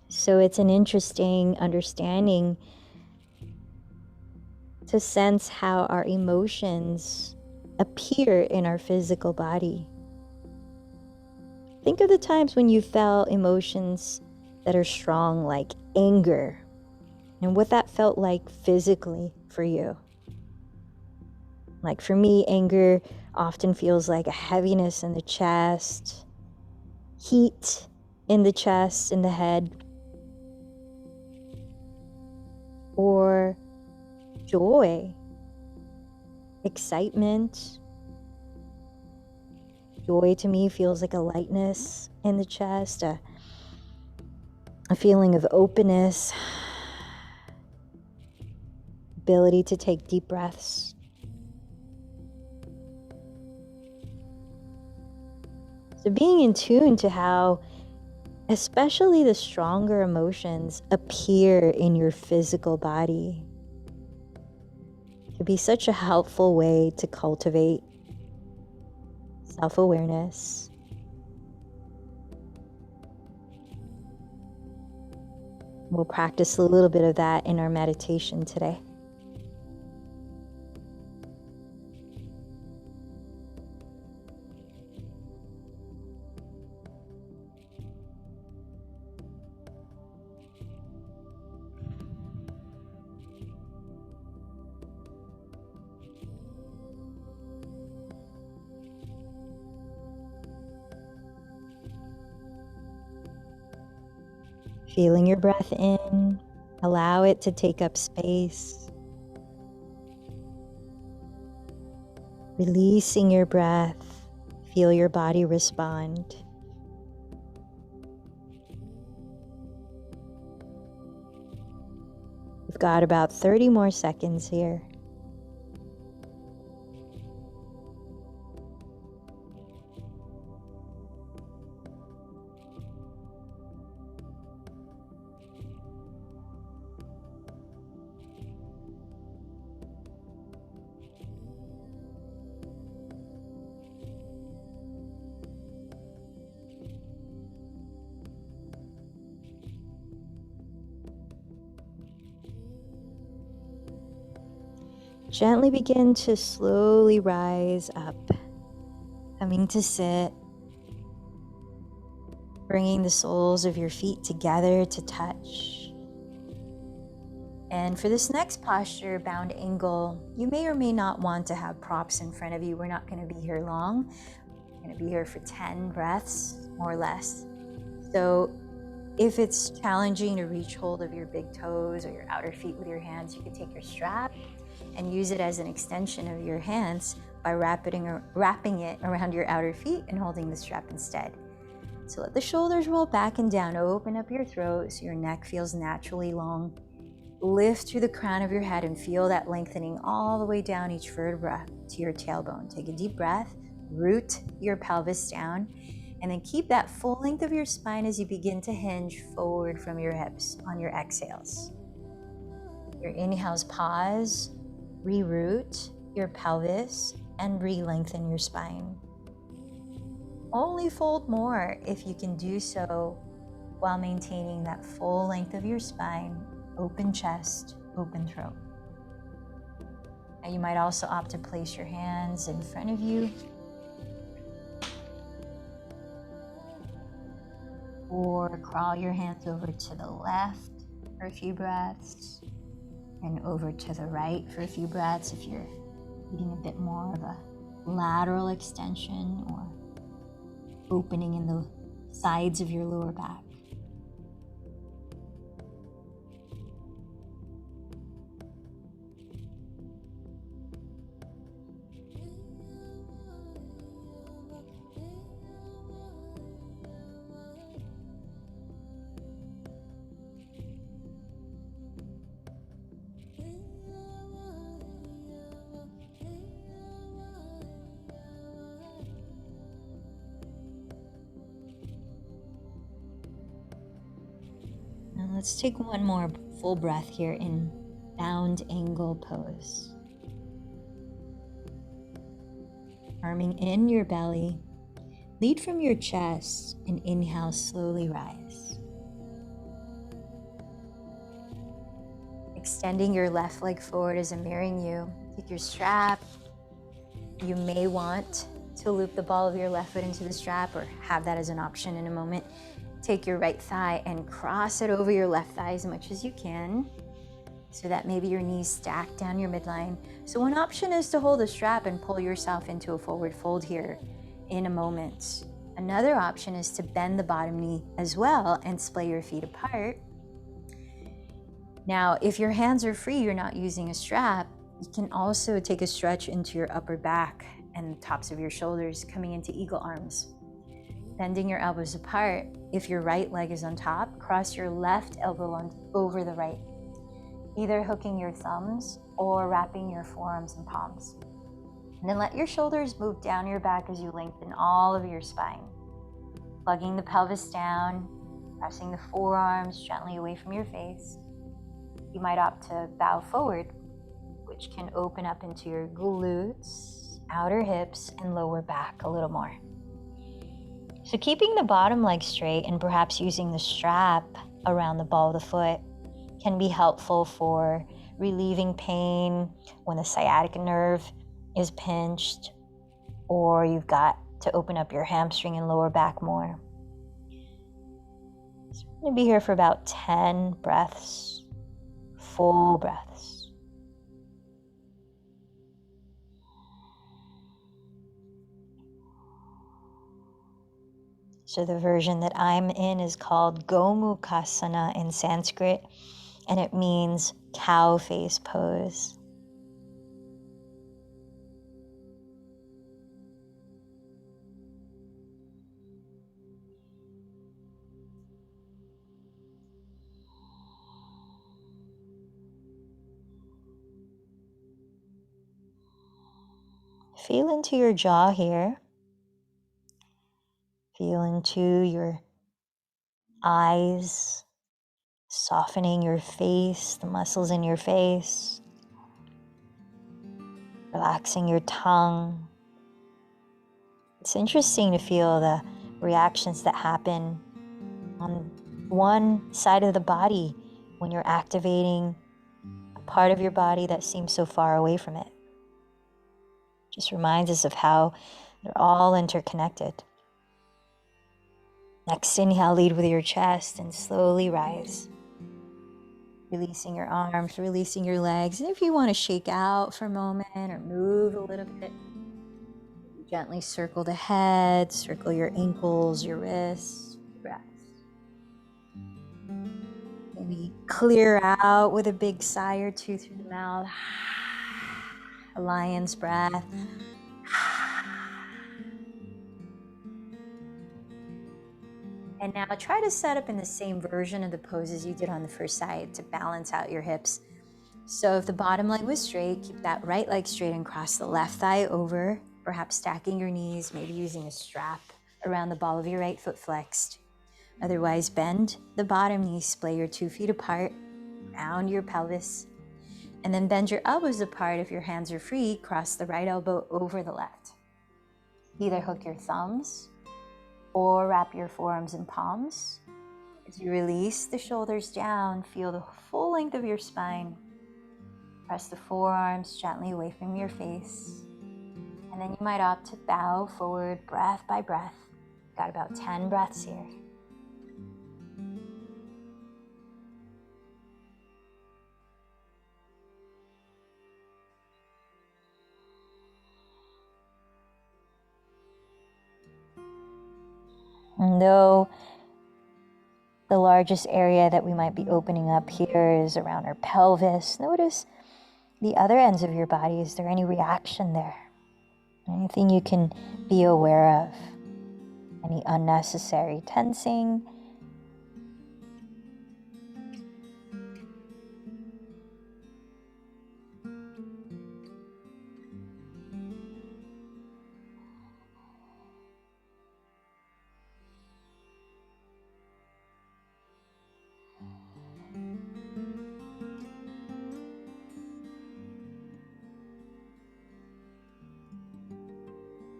So it's an interesting understanding to sense how our emotions appear in our physical body. Think of the times when you felt emotions that are strong, like anger, and what that felt like physically for you. Like for me, anger often feels like a heaviness in the chest, heat in the chest, in the head, or joy, excitement, Joy to me feels like a lightness in the chest, a feeling of openness, ability to take deep breaths. So being in tune to how especially the stronger emotions appear in your physical body can be such a helpful way to cultivate self-awareness. We'll practice a little bit of that in our meditation today. Feeling your breath in, allow it to take up space. Releasing your breath, feel your body respond. We've got about 30 more seconds here. Gently begin to slowly rise up, coming to sit, bringing the soles of your feet together to touch. And for this next posture, bound angle, you may or may not want to have props in front of you. We're not going to be here long. We're going to be here for 10 breaths, more or less. So if it's challenging to reach hold of your big toes or your outer feet with your hands, you could take your strap and use it as an extension of your hands by wrapping it around your outer feet and holding the strap instead. So let the shoulders roll back and down. Open up your throat so your neck feels naturally long. Lift through the crown of your head and feel that lengthening all the way down each vertebra to your tailbone. Take a deep breath, root your pelvis down, and then keep that full length of your spine as you begin to hinge forward from your hips on your exhales. Your inhales, pause, reroot your pelvis, and re-lengthen your spine. Only fold more if you can do so while maintaining that full length of your spine, open chest, open throat. Now you might also opt to place your hands in front of you, or crawl your hands over to the left for a few breaths and over to the right for a few breaths if you're needing a bit more of a lateral extension or opening in the sides of your lower back. Now let's take one more full breath here in bound angle pose. Arming in your belly, lead from your chest and inhale, slowly rise. Extending your left leg forward as I'm mirroring you. Take your strap. You may want to loop the ball of your left foot into the strap or have that as an option in a moment. Take your right thigh and cross it over your left thigh as much as you can so that maybe your knees stack down your midline. So one option is to hold the strap and pull yourself into a forward fold here in a moment. Another option is to bend the bottom knee as well and splay your feet apart. Now, if your hands are free, you're not using a strap, you can also take a stretch into your upper back and tops of your shoulders coming into eagle arms. Bending your elbows apart. If your right leg is on top, cross your left elbow over the right, either hooking your thumbs or wrapping your forearms and palms. And then let your shoulders move down your back as you lengthen all of your spine. Plugging the pelvis down, pressing the forearms gently away from your face. You might opt to bow forward, which can open up into your glutes, outer hips, and lower back a little more. So keeping the bottom leg straight and perhaps using the strap around the ball of the foot can be helpful for relieving pain when the sciatic nerve is pinched, or you've got to open up your hamstring and lower back more. So we're going to be here for about 10 breaths, full breaths. So the version that I'm in is called Gomukhasana in Sanskrit, and it means cow face pose. Feel into your jaw here. Feel into your eyes, softening your face, the muscles in your face. Relaxing your tongue. It's interesting to feel the reactions that happen on one side of the body when you're activating a part of your body that seems so far away from it. Just reminds us of how they're all interconnected. Next inhale, lead with your chest and slowly rise. Releasing your arms, releasing your legs. And if you want to shake out for a moment or move a little bit, gently circle the head, circle your ankles, your wrists, rest. Maybe clear out with a big sigh or two through the mouth. A lion's breath. And now try to set up in the same version of the poses you did on the first side to balance out your hips. So if the bottom leg was straight, keep that right leg straight and cross the left thigh over, perhaps stacking your knees, maybe using a strap around the ball of your right foot flexed. Otherwise, bend the bottom knee, splay your 2 feet apart, round your pelvis, and then bend your elbows apart. If your hands are free, cross the right elbow over the left. Either hook your thumbs or wrap your forearms and palms. As you release the shoulders down, feel the full length of your spine. Press the forearms gently away from your face. And then you might opt to bow forward breath by breath. Got about 10 breaths here. And though the largest area that we might be opening up here is around our pelvis, notice the other ends of your body. Is there any reaction there? Anything you can be aware of? Any unnecessary tensing?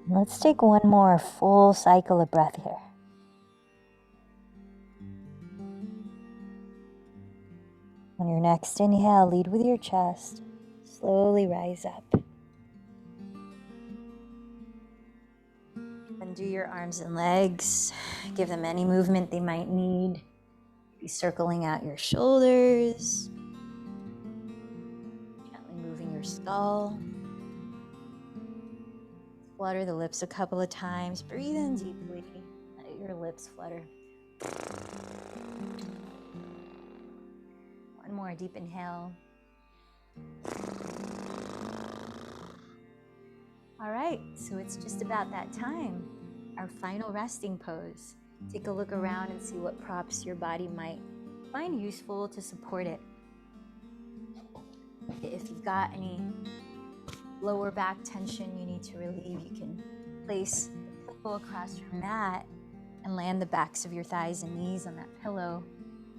Let's take one more full cycle of breath here. On your next inhale, lead with your chest. Slowly rise up. Undo your arms and legs. Give them any movement they might need. Be circling out your shoulders. Gently moving your skull. Flutter the lips a couple of times. Breathe in deeply. Let your lips flutter. One more deep inhale. All right, so it's just about that time. Our final resting pose. Take a look around and see what props your body might find useful to support it. If you've got any lower back tension you need to relieve, you can place the pillow across your mat and land the backs of your thighs and knees on that pillow.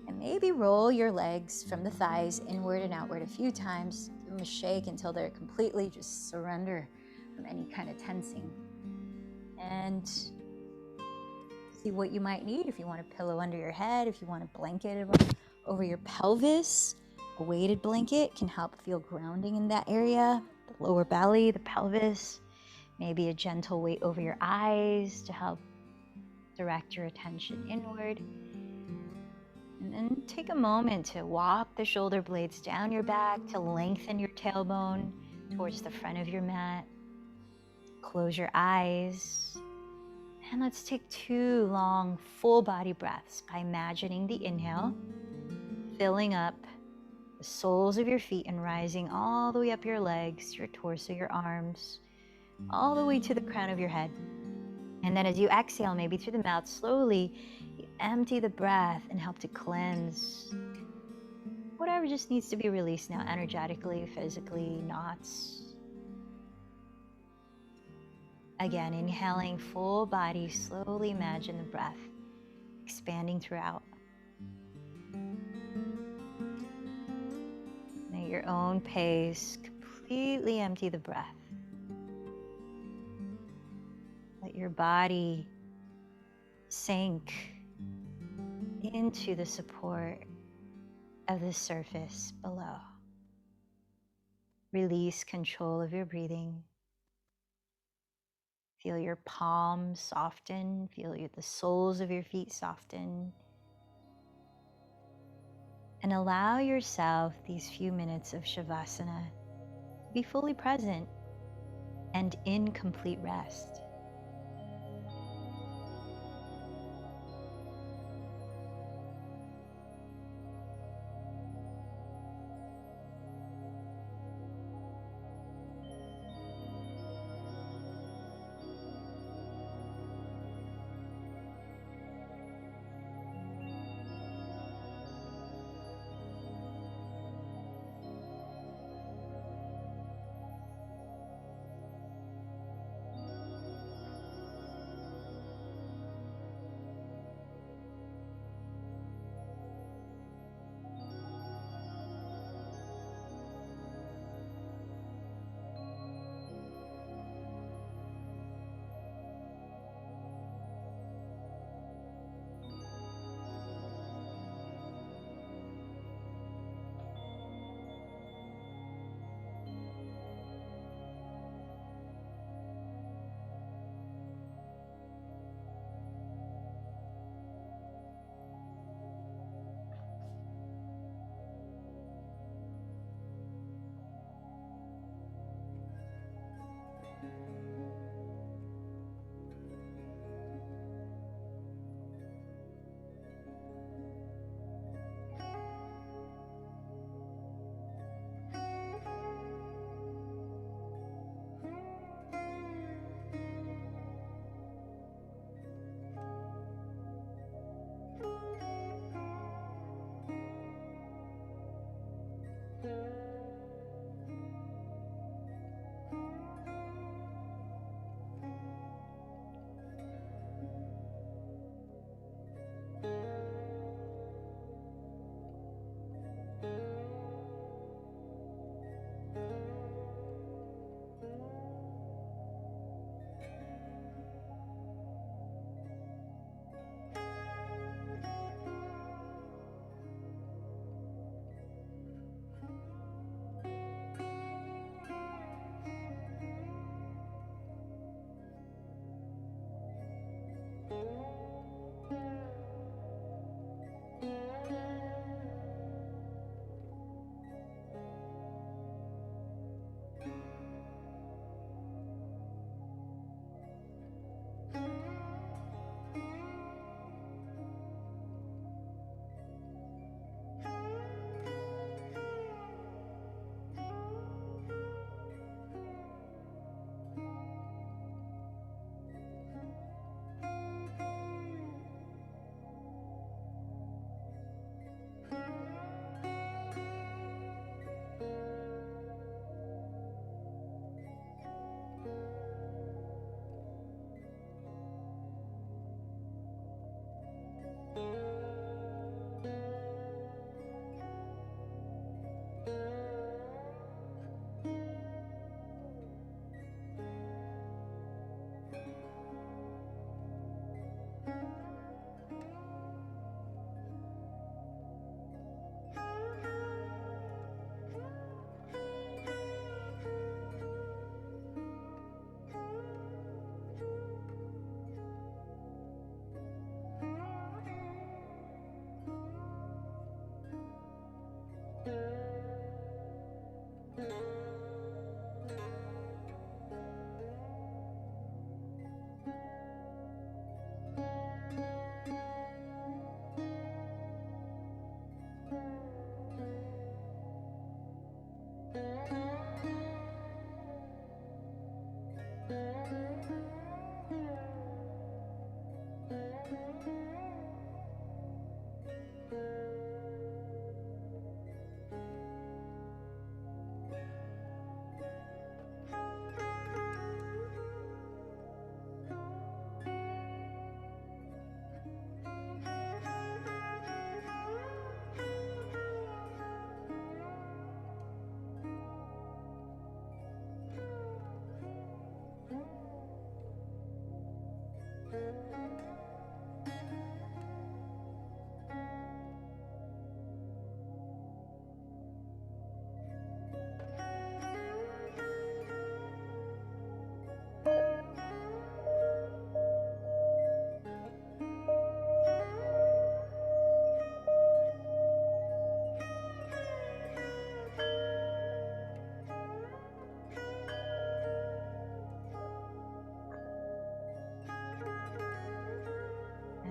And maybe roll your legs from the thighs inward and outward a few times. Give them a shake until they're completely just surrender from any kind of tensing. And see what you might need. If you want a pillow under your head, if you want a blanket over your pelvis, a weighted blanket can help feel grounding in that area, the lower belly, the pelvis. Maybe a gentle weight over your eyes to help direct your attention inward. And then take a moment to walk the shoulder blades down your back to lengthen your tailbone towards the front of your mat. Close your eyes. And let's take 2 long full body breaths by imagining the inhale, filling up the soles of your feet and rising all the way up your legs, your torso, your arms, all the way to the crown of your head. And then as you exhale, maybe through the mouth, slowly you empty the breath and help to cleanse whatever just needs to be released now, energetically, physically, knots. Again, inhaling full body, slowly imagine the breath expanding throughout. And at your own pace, completely empty the breath. Let your body sink into the support of the surface below. Release control of your breathing. Feel your palms soften. Feel the soles of your feet soften. And allow yourself these few minutes of Shavasana to be fully present and in complete rest.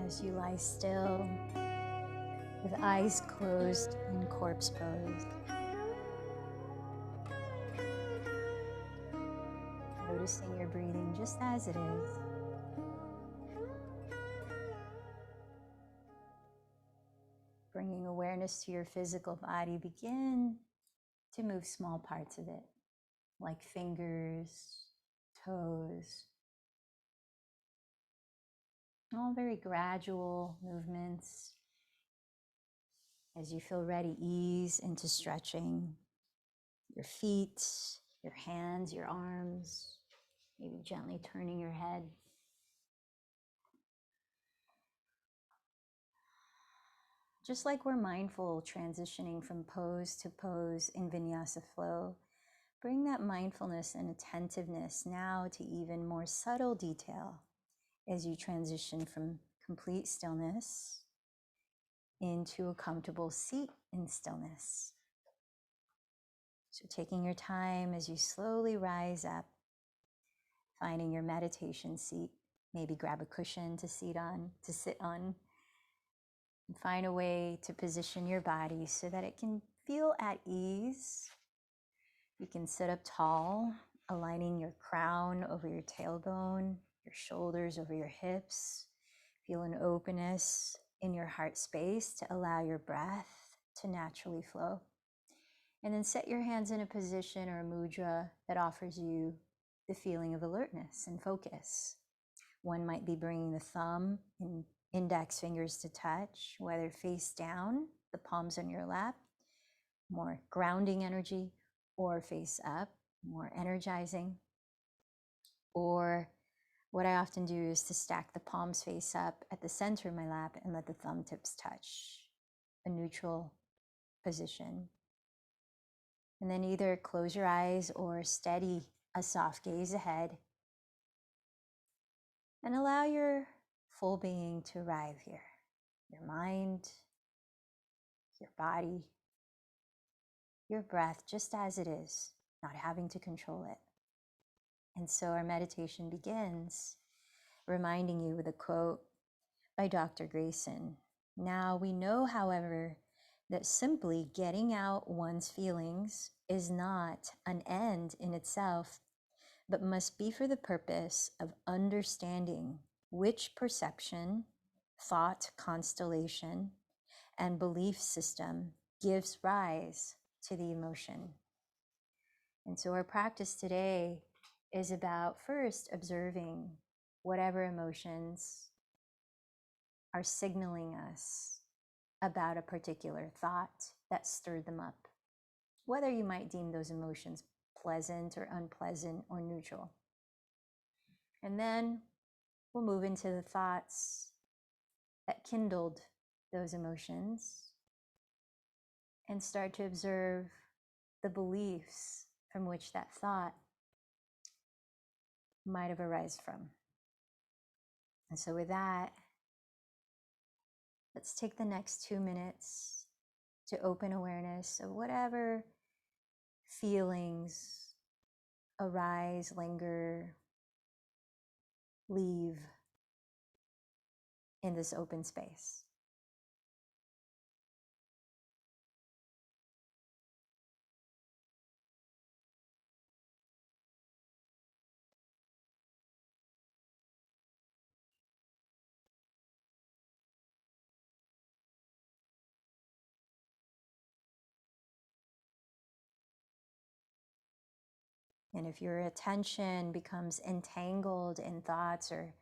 As you lie still, with eyes closed in corpse pose, noticing your breathing just as it is. Bringing awareness to your physical body, begin to move small parts of it, like fingers, toes, all very gradual movements. As you feel ready, ease into stretching your feet, your hands, your arms, maybe gently turning your head. Just like we're mindful transitioning from pose to pose in vinyasa flow, bring that mindfulness and attentiveness now to even more subtle detail as you transition from complete stillness into a comfortable seat in stillness. So taking your time as you slowly rise up, finding your meditation seat, maybe grab a cushion to sit on, and find a way to position your body so that it can feel at ease. You can sit up tall, aligning your crown over your tailbone, your shoulders over your hips. Feel an openness in your heart space to allow your breath to naturally flow. And then set your hands in a position or a mudra that offers you the feeling of alertness and focus. One might be bringing the thumb and index fingers to touch, whether face down, the palms on your lap, more grounding energy, or face up, more energizing. Or what I often do is to stack the palms face up at the center of my lap and let the thumb tips touch, a neutral position. And then either close your eyes or steady a soft gaze ahead and allow your full being to arrive here. Your mind, your body, your breath, just as it is, not having to control it. And so our meditation begins reminding you with a quote by Dr. Grayson. Now we know, however, that simply getting out one's feelings is not an end in itself, but must be for the purpose of understanding which perception, thought constellation, and belief system gives rise to the emotion. And so our practice today is about first observing whatever emotions are signaling us about a particular thought that stirred them up, whether you might deem those emotions pleasant or unpleasant or neutral. And then we'll move into the thoughts that kindled those emotions and start to observe the beliefs from which that thought might have arisen from. And so with that, let's take the next 2 minutes to open awareness of whatever feelings arise, linger, leave in this open space. And if your attention becomes entangled in thoughts or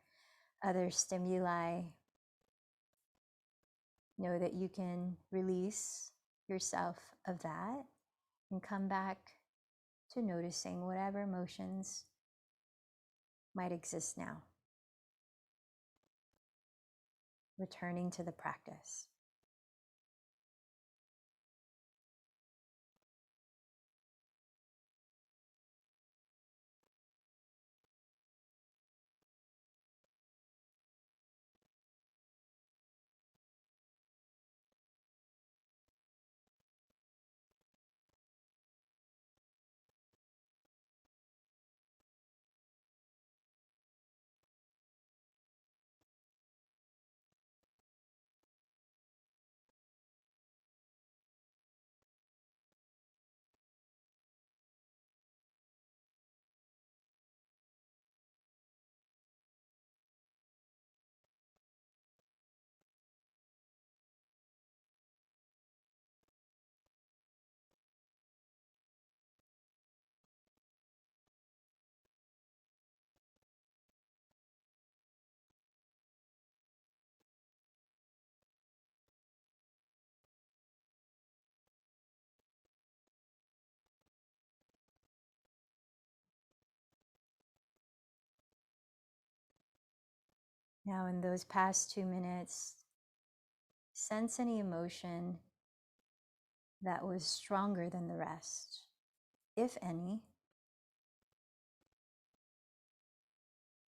other stimuli, know that you can release yourself of that and come back to noticing whatever emotions might exist now. Returning to the practice. Now, in those past 2 minutes, sense any emotion that was stronger than the rest, if any.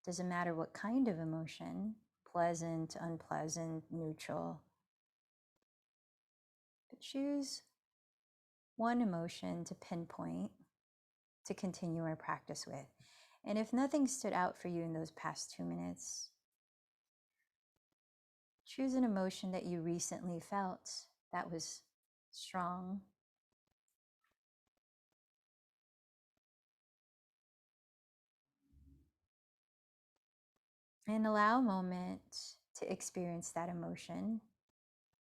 Doesn't matter what kind of emotion, pleasant, unpleasant, neutral. But choose one emotion to pinpoint to continue our practice with. And if nothing stood out for you in those past 2 minutes, choose an emotion that you recently felt that was strong. And allow a moment to experience that emotion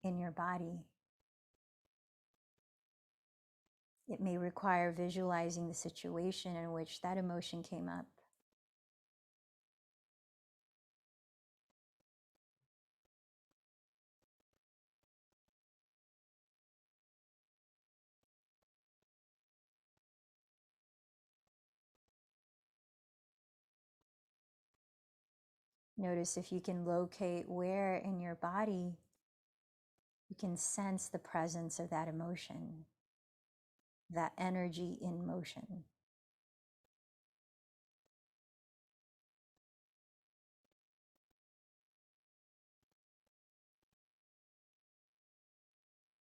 in your body. It may require visualizing the situation in which that emotion came up. Notice if you can locate where in your body you can sense the presence of that emotion, that energy in motion.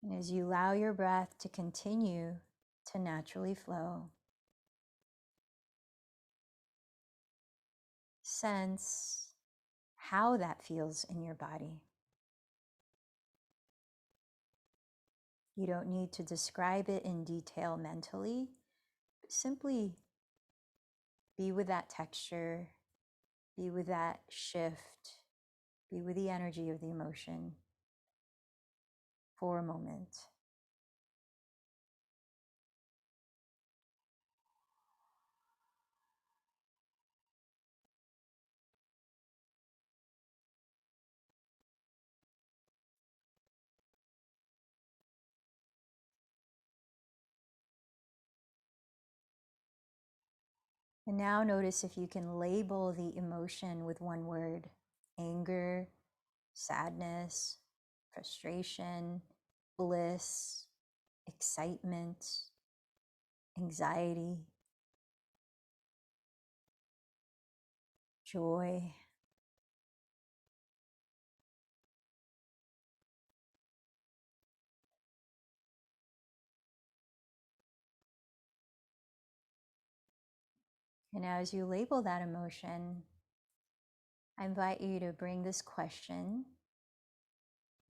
And as you allow your breath to continue to naturally flow, sense how that feels in your body. You don't need to describe it in detail mentally, but simply be with that texture, be with that shift, be with the energy of the emotion for a moment. And now notice if you can label the emotion with one word: anger, sadness, frustration, bliss, excitement, anxiety, joy. And as you label that emotion, I invite you to bring this question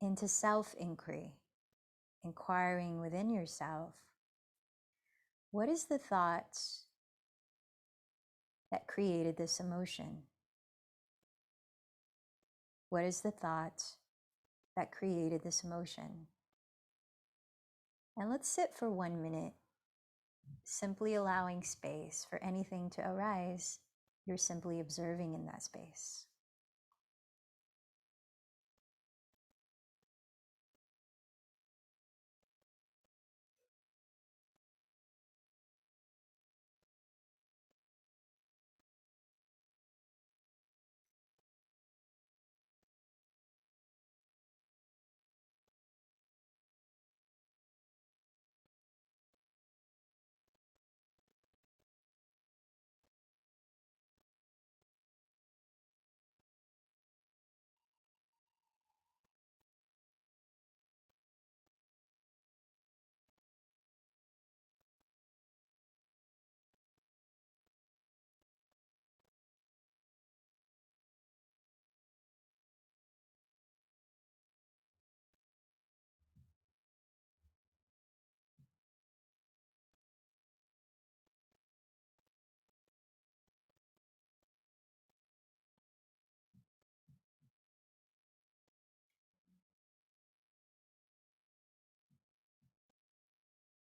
into self-inquiry, inquiring within yourself, what is the thought that created this emotion? What is the thought that created this emotion? And let's sit for 1 minute, simply allowing space for anything to arise. You're simply observing in that space.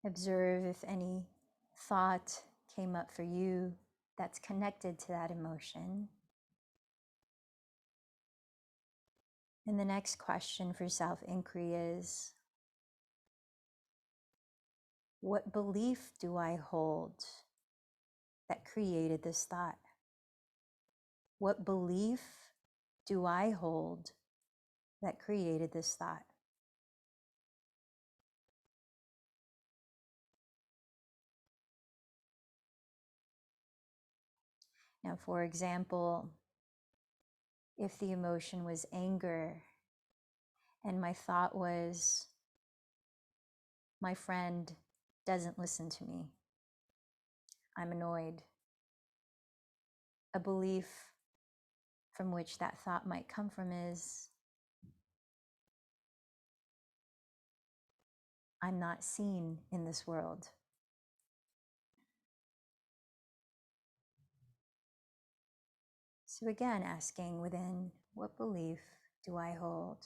Observe if any thought came up for you that's connected to that emotion. And the next question for self-inquiry is, what belief do I hold that created this thought? What belief do I hold that created this thought? Now, for example, if the emotion was anger and my thought was, my friend doesn't listen to me, I'm annoyed. A belief from which that thought might come from is, I'm not seen in this world. So again, asking within, what belief do I hold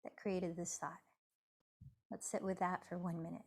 that created this thought? Let's sit with that for 1 minute.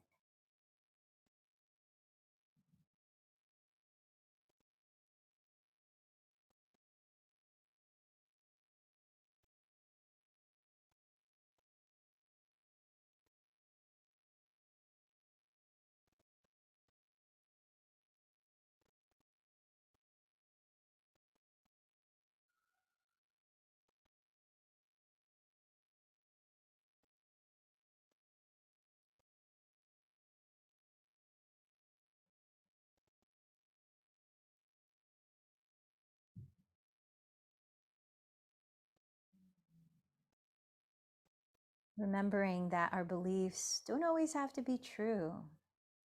Remembering that our beliefs don't always have to be true.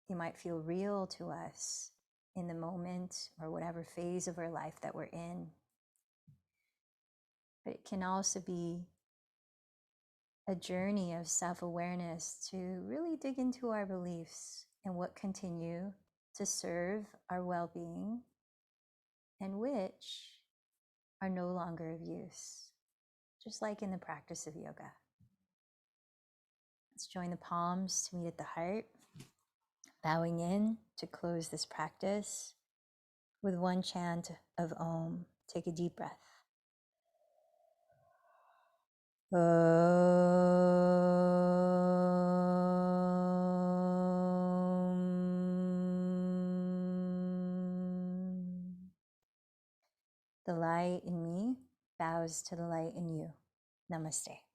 They might feel real to us in the moment or whatever phase of our life that we're in. But it can also be a journey of self-awareness to really dig into our beliefs and what continue to serve our well-being and which are no longer of use, just like in the practice of yoga. Let's join the palms to meet at the heart, bowing in to close this practice with 1 chant of Om. Take a deep breath. The light in me bows to the light in you. Namaste.